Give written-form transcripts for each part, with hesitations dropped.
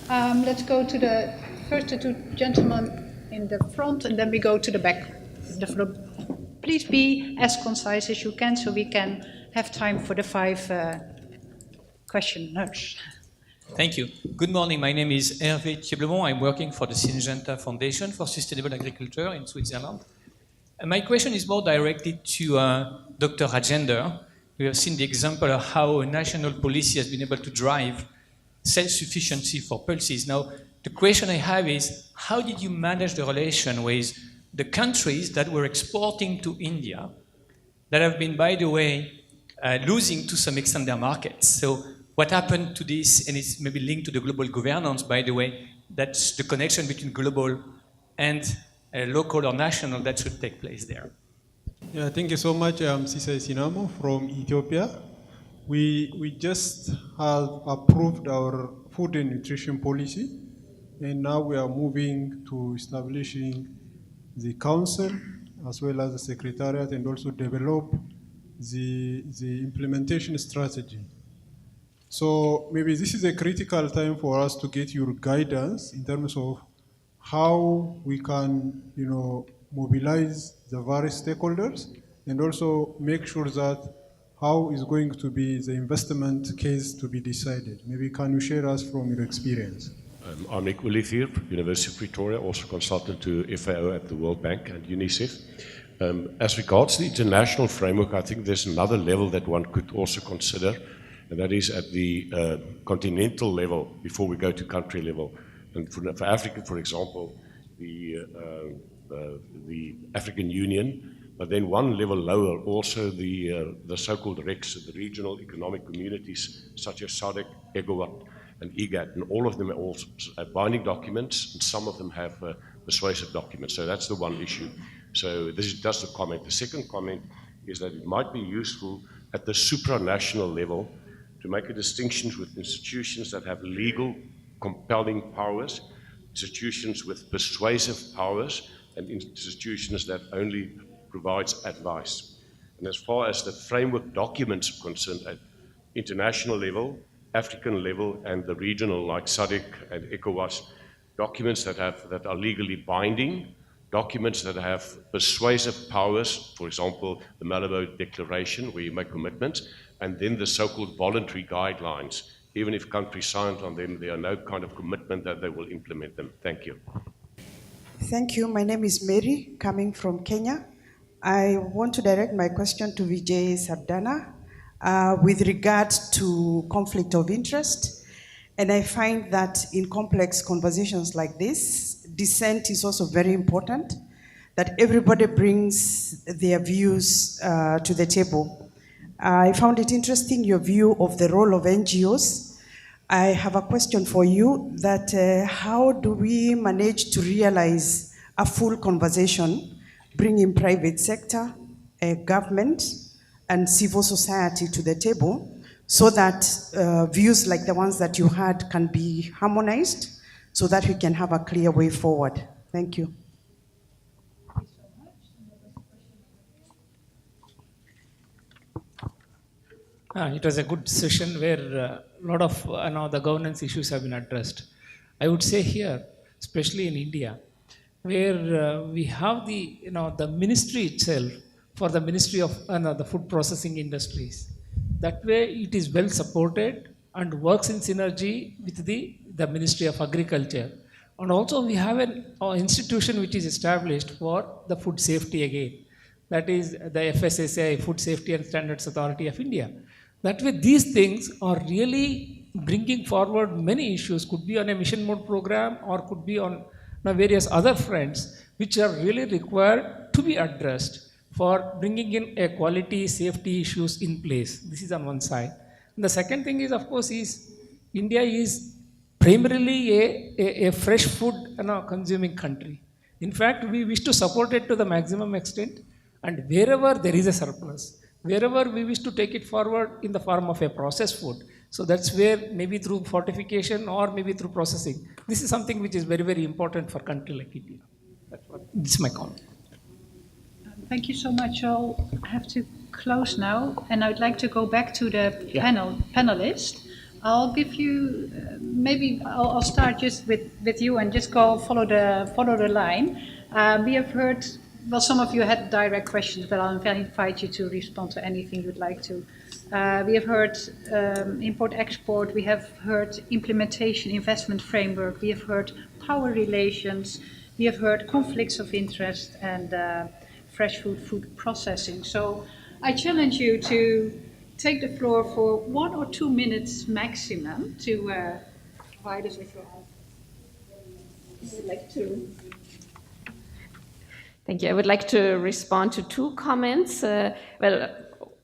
Let's go to first the two gentlemen in the front, and then we go to the back. Please be as concise as you can, so we can have time for the 5 questioners. Thank you. Good morning. My name is Hervé Thieblemont. I'm working for the Syngenta Foundation for Sustainable Agriculture in Switzerland. And my question is more directed to Dr. Rajender. We have seen the example of how a national policy has been able to drive self-sufficiency for pulses. Now, the question I have is, how did you manage the relation with the countries that were exporting to India that have been, by the way, losing to some extent their markets? So what happened to this, and it's maybe linked to the global governance, by the way, that's the connection between global and local or national that should take place there. Yeah, thank you so much, Sisa Sinamo from Ethiopia. We just have approved our food and nutrition policy, and now we are moving to establishing the council as well as the secretariat, and also develop the implementation strategy. So maybe this is a critical time for us to get your guidance in terms of how we can, mobilize the various stakeholders, and also make sure that how is going to be the investment case to be decided. Maybe can you share us from your experience? I'm Nick Olivier, University of Pretoria, also consultant to FAO at the World Bank and UNICEF. As regards the international framework, I think there's another level that one could also consider, and that is at the continental level before we go to country level. And for Africa, for example, the African Union, but then one level lower, also the so-called RECs, the regional economic communities, such as SADC, ECOWAS, and IGAD, and all of them are also binding documents, and some of them have persuasive documents. So that's the one issue. So this is just a comment. The second comment is that it might be useful at the supranational level to make a distinction with institutions that have legal compelling powers, institutions with persuasive powers, and institutions that only provides advice. And as far as the framework documents are concerned, at international level, African level, and the regional like SADC and ECOWAS, documents that are legally binding, documents that have persuasive powers, for example, the Malabo Declaration, where you make commitments, and then the so-called voluntary guidelines. Even if countries signed on them, there are no kind of commitment that they will implement them. Thank you. Thank you. My name is Mary, coming from Kenya. I want to direct my question to Vijay Sardana with regard to conflict of interest. And I find that in complex conversations like this, dissent is also very important, that everybody brings their views to the table. I found it interesting, your view of the role of NGOs. I have a question for you, that how do we manage to realize a full conversation, bringing private sector, government, and civil society to the table, so that views like the ones that you had can be harmonized, so that we can have a clear way forward? Thank you. It was a good session where a lot of the governance issues have been addressed. I would say here, especially in India, where we have the ministry itself for the Ministry of the Food Processing Industries. That way it is well supported and works in synergy with the Ministry of Agriculture. And also we have an institution which is established for the food safety again. That is the FSSAI, Food Safety and Standards Authority of India. That way these things are really bringing forward many issues, could be on a mission mode program or could be on various other fronts, which are really required to be addressed for bringing in a quality safety issues in place. This is on one side. And the second thing is, of course, is India is primarily a fresh food consuming country. In fact, we wish to support it to the maximum extent, and wherever there is a surplus, wherever we wish to take it forward in the form of a processed food. So that's where maybe through fortification or maybe through processing. This is something which is very, very important for a country like India. This is my comment. Thank you so much. I'll have to close now, and I'd like to go back to the panelists. I'll give you maybe I'll start just with you and just follow the line. We have heard, well, some of you had direct questions, but I'll invite you to respond to anything you'd like to. We have heard import-export, we have heard implementation investment framework, we have heard power relations, we have heard conflicts of interest and fresh food processing. So I challenge you to take the floor for 1 or 2 minutes maximum to provide us with your answer. Like to. Thank you. I would like to respond to 2 comments.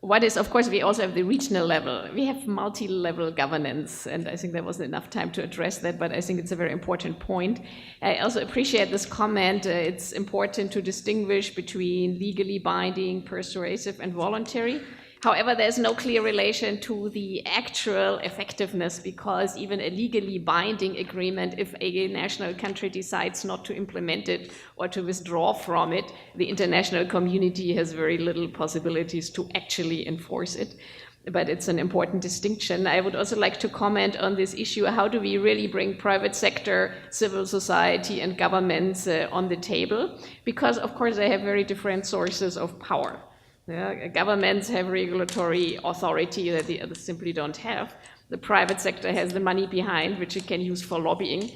What is, of course, we also have the regional level. We have multi-level governance, and I think there wasn't enough time to address that, but I think it's a very important point. I also appreciate this comment. It's important to distinguish between legally binding, persuasive, and voluntary. However, there's no clear relation to the actual effectiveness, because even a legally binding agreement, if a national country decides not to implement it or to withdraw from it, the international community has very little possibilities to actually enforce it. But it's an important distinction. I would also like to comment on this issue: how do we really bring private sector, civil society, and governments on the table? Because, of course, they have very different sources of power. Yeah, governments have regulatory authority that the others simply don't have. The private sector has the money behind, which it can use for lobbying,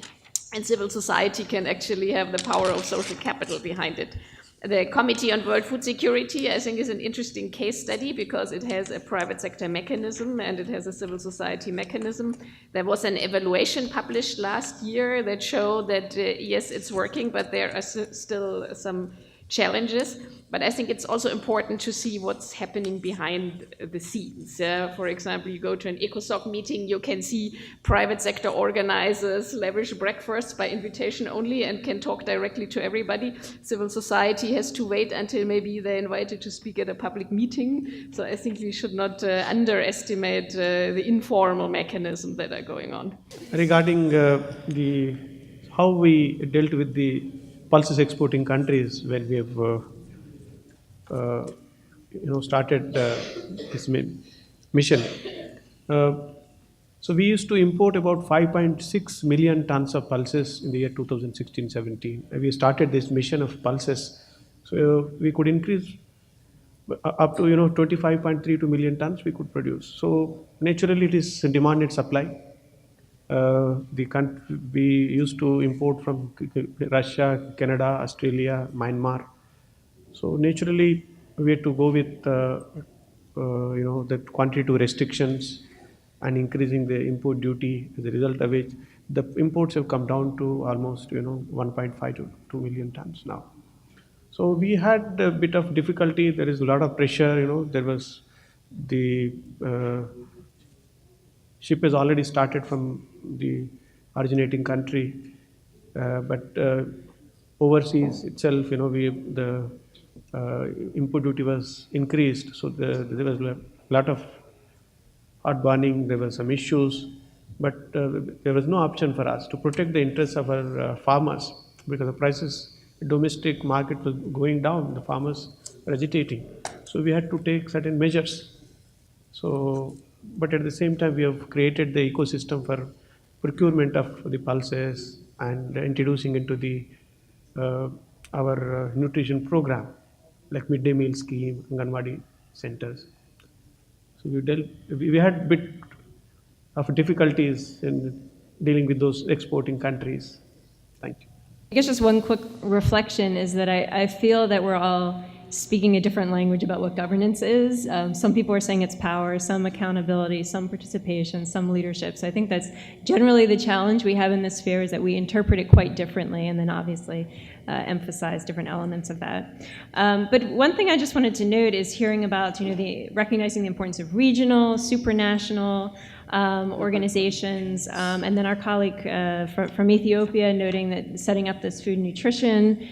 and civil society can actually have the power of social capital behind it. The Committee on World Food Security, I think, is an interesting case study because it has a private sector mechanism and it has a civil society mechanism. There was an evaluation published last year that showed that, yes, it's working, but there are still some challenges. But I think it's also important to see what's happening behind the scenes. For example, you go to an ECOSOC meeting, you can see private sector organizers lavish breakfasts by invitation only and can talk directly to everybody. Civil society has to wait until maybe they're invited to speak at a public meeting. So I think we should not underestimate the informal mechanisms that are going on. Regarding how we dealt with the pulses exporting countries when we have started this mission. So we used to import about 5.6 million tons of pulses in the year 2016-17. We started this mission of pulses, so we could increase up to 25.32 million tons we could produce. So naturally it is demand and supply. We used to import from Russia, Canada, Australia, Myanmar. So naturally, we had to go with the quantity restrictions and increasing the import duty. As a result of which, the imports have come down to almost 1.5 to 2 million tons now. So we had a bit of difficulty. There is a lot of pressure. There was the ship has already started from the originating country, but overseas itself, the import duty was increased, so there was a lot of hot burning, there were some issues, but there was no option for us to protect the interests of our farmers, because the prices, the domestic market was going down, the farmers were agitating. So we had to take certain measures. So, but at the same time, we have created the ecosystem for procurement of the pulses and introducing into the our nutrition program, like midday meal scheme, Anganwadi centers. So we had a bit of difficulties in dealing with those exporting countries. Thank you. I guess just one quick reflection is that I feel that we're all speaking a different language about what governance is. Some people are saying it's power, some accountability, some participation, some leadership. So I think that's generally the challenge we have in this sphere, is that we interpret it quite differently and then obviously emphasize different elements of that. But one thing I just wanted to note is hearing about recognizing the importance of regional, supranational organizations, and then our colleague from Ethiopia noting that setting up this food and nutrition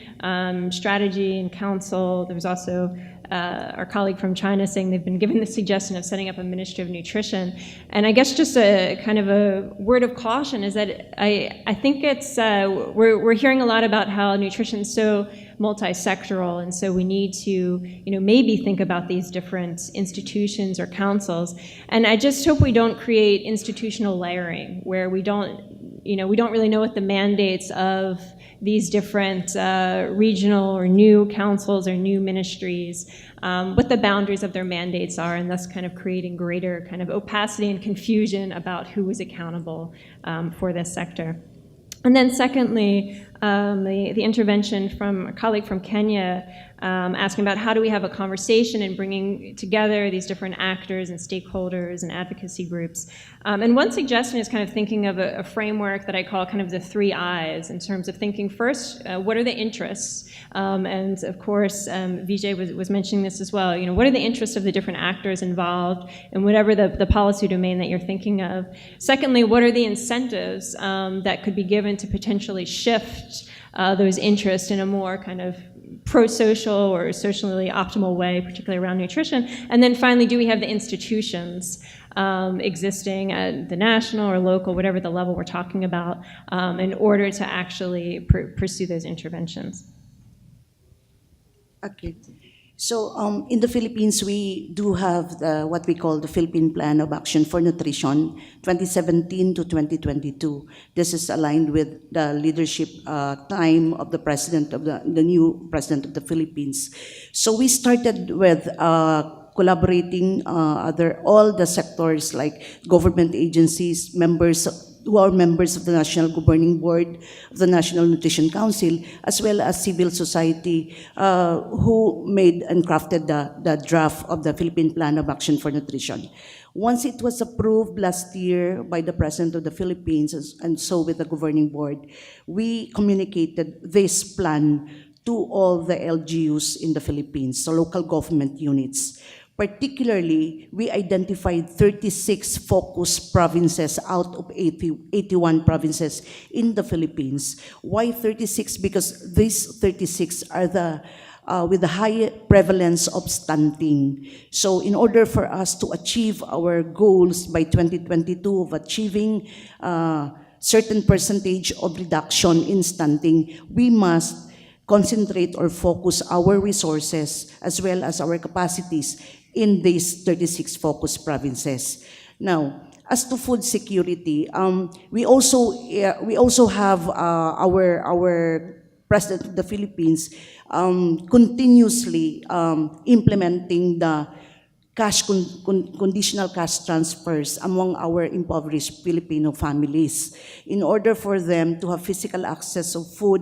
strategy and council. There was also our colleague from China saying they've been given the suggestion of setting up a Ministry of Nutrition. And I guess just a kind of a word of caution is that I think it's we're hearing a lot about how nutrition is so multi-sectoral, and so we need to maybe think about these different institutions or councils. And I just hope we don't create institutional layering where we don't we don't really know what the mandates of these different regional or new councils or new ministries, what the boundaries of their mandates are, and thus kind of creating greater kind of opacity and confusion about who is accountable for this sector. And then secondly, the intervention from a colleague from Kenya asking about how do we have a conversation and bringing together these different actors and stakeholders and advocacy groups. And one suggestion is kind of thinking of a framework that I call kind of the 3 I's in terms of thinking first, what are the interests? And of course, Vijay was mentioning this as well. What are the interests of the different actors involved in whatever the policy domain that you're thinking of? Secondly, what are the incentives that could be given to potentially shift those interests in a more kind of pro-social or socially optimal way, particularly around nutrition? And then finally, do we have the institutions existing at the national or local, whatever the level we're talking about, in order to actually pursue those interventions? Okay. So in the Philippines, we do have what we call the Philippine Plan of Action for Nutrition, 2017 to 2022. This is aligned with the leadership time of the president of the new president of the Philippines. So we started with collaborating all the sectors like government agencies, who are members of the National Governing Board of the National Nutrition Council, as well as civil society, who made and crafted the draft of the Philippine Plan of Action for Nutrition. Once it was approved last year by the President of the Philippines, and so with the Governing Board, we communicated this plan to all the LGUs in the Philippines, so local government units. Particularly, we identified 36 focus provinces out of 81 provinces in the Philippines. Why 36? Because these 36 are with the high prevalence of stunting. So in order for us to achieve our goals by 2022 of achieving certain percentage of reduction in stunting, we must concentrate or focus our resources as well as our capacities in these 36 focus provinces. Now, as to food security, we also have our President of the Philippines continuously implementing the conditional cash transfers among our impoverished Filipino families in order for them to have physical access of food,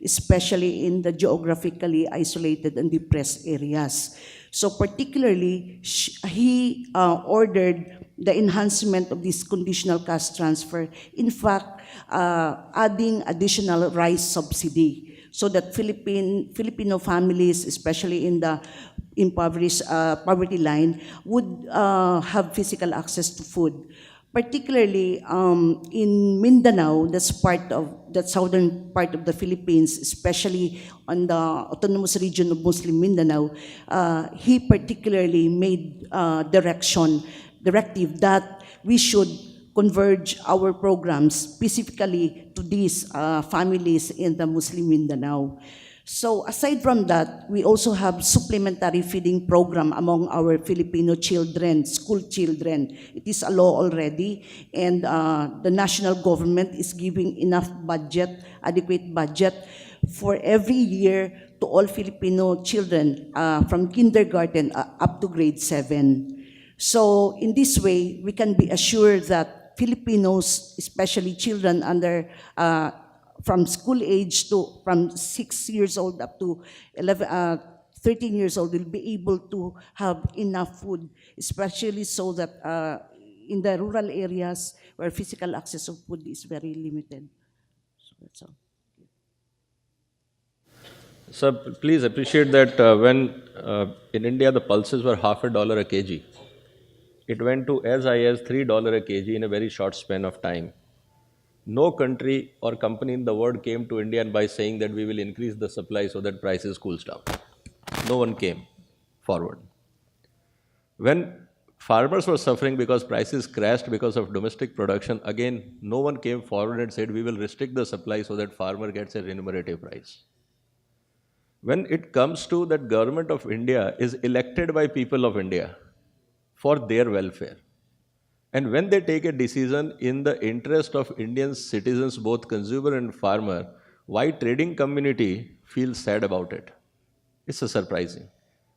especially in the geographically isolated and depressed areas. So particularly, he ordered the enhancement of this conditional cash transfer, in fact, adding additional rice subsidy so that Filipino families, especially in the impoverished poverty line, would have physical access to food. Particularly in Mindanao, that's southern part of the Philippines, especially on the autonomous region of Muslim Mindanao, he particularly made directive that we should converge our programs specifically to these families in the Muslim Mindanao. So aside from that, we also have supplementary feeding program among our Filipino children, school children. It is a law already, and the national government is giving enough budget, adequate budget for every year to all Filipino children from kindergarten up to grade 7. So in this way, we can be assured that Filipinos, especially children under from school age to from 6 years old up to 13 years old will be able to have enough food, especially so that in the rural areas where physical access of food is very limited. So that's all. Sir, please appreciate that when in India the pulses were $0.50 a kg, it went to as high as $3 a kg in a very short span of time. No country or company in the world came to India and by saying that we will increase the supply so that prices cools down. No one came forward. When farmers were suffering because prices crashed because of domestic production, again, no one came forward and said we will restrict the supply so that farmer gets a remunerative price. When it comes to that government of India is elected by people of India for their welfare. And when they take a decision in the interest of Indian citizens, both consumer and farmer, why trading community feels sad about it? It's surprising.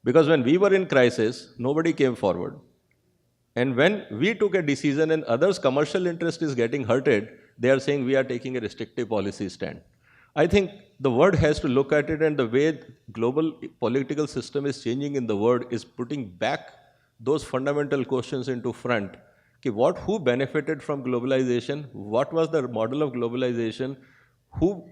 Because when we were in crisis, nobody came forward. And when we took a decision and others' commercial interest is getting hurted, they are saying we are taking a restrictive policy stand. I think the world has to look at it, and the way global political system is changing in the world is putting back those fundamental questions into front. Okay, who benefited from globalization? What was the model of globalization? Who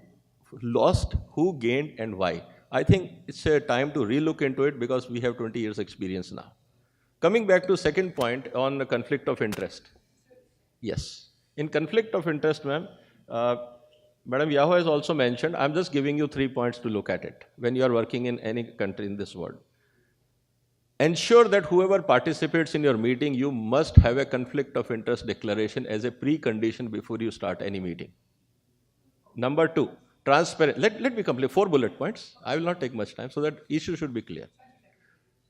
lost, who gained, and why? I think it's a time to relook into it because we have 20 years experience now. Coming back to second point on the conflict of interest. Yes. In conflict of interest, ma'am, Madam Yahoo has also mentioned, I'm just giving you 3 points to look at it when you are working in any country in this world. Ensure that whoever participates in your meeting, you must have a conflict of interest declaration as a precondition before you start any meeting. Number 2, transparent. Let me complete 4 bullet points. I will not take much time, so that issue should be clear.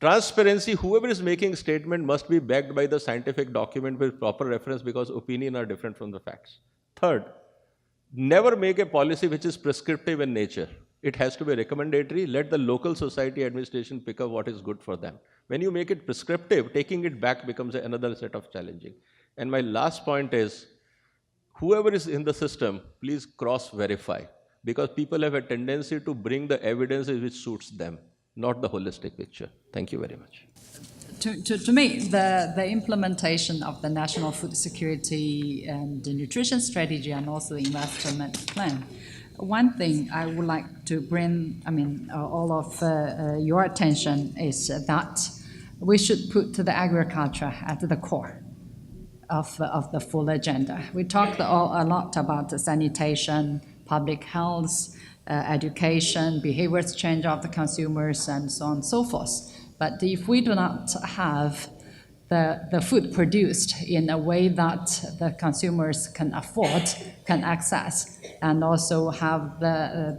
Transparency, whoever is making statement must be backed by the scientific document with proper reference because opinions are different from the facts. Third, never make a policy which is prescriptive in nature. It has to be recommendatory. Let the local society administration pick up what is good for them. When you make it prescriptive, taking it back becomes another set of challenging. And my last point is, whoever is in the system, please cross-verify, because people have a tendency to bring the evidence which suits them, not the holistic picture. Thank you very much. To me, the implementation of the National Food Security and the Nutrition Strategy and also the investment plan, one thing I would like to bring, all of your attention is that we should put the agriculture at the core of the full agenda. We talked a lot about the sanitation, public health, education, behaviors change of the consumers, and so on and so forth. But if we do not have the food produced in a way that the consumers can afford, can access, and also have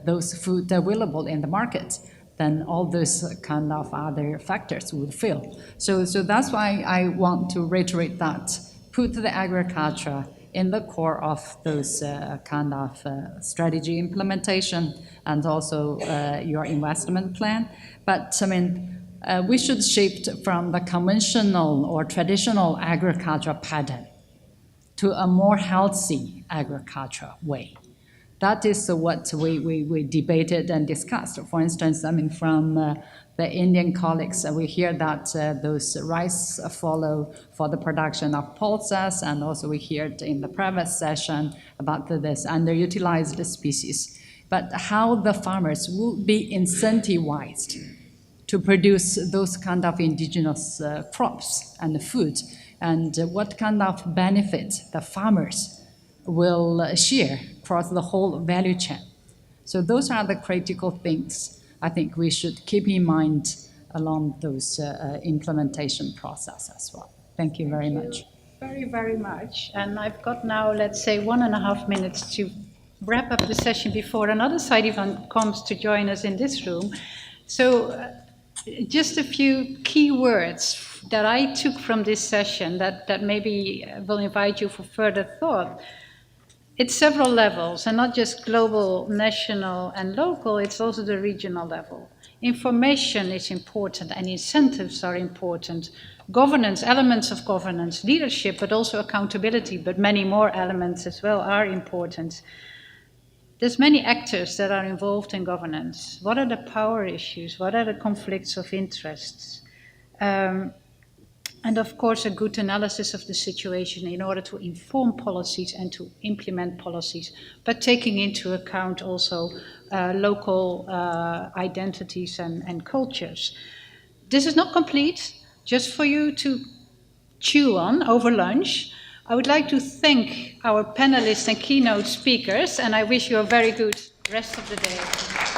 those food available in the market, then all those kind of other factors would fail. So that's why I want to reiterate that, put the agriculture in the core of those kind of strategy implementation and also your investment plan. But we should shift from the conventional or traditional agriculture pattern to a more healthy agriculture way. That is what we debated and discussed. For instance, from the Indian colleagues, we hear that those rice follow for the production of pulses, and also we heard in the previous session about this underutilized species. But how the farmers will be incentivized to produce those kind of indigenous crops and food, and what kind of benefit the farmers will share across the whole value chain. So those are the critical things I think we should keep in mind along those implementation process as well. Thank you very much. Very, very much. And I've got now, let's say, 1.5 minutes to wrap up the session before another side event comes to join us in this room. So just a few key words that I took from this session that maybe will invite you for further thought. It's several levels, and not just global, national, and local, it's also the regional level. Information is important, and incentives are important. Governance, elements of governance, leadership, but also accountability, but many more elements as well are important. There's many actors that are involved in governance. What are the power issues? What are the conflicts of interests? And of course, a good analysis of the situation in order to inform policies and to implement policies, but taking into account also local identities and cultures. This is not complete, just for you to chew on over lunch. I would like to thank our panelists and keynote speakers, and I wish you a very good rest of the day.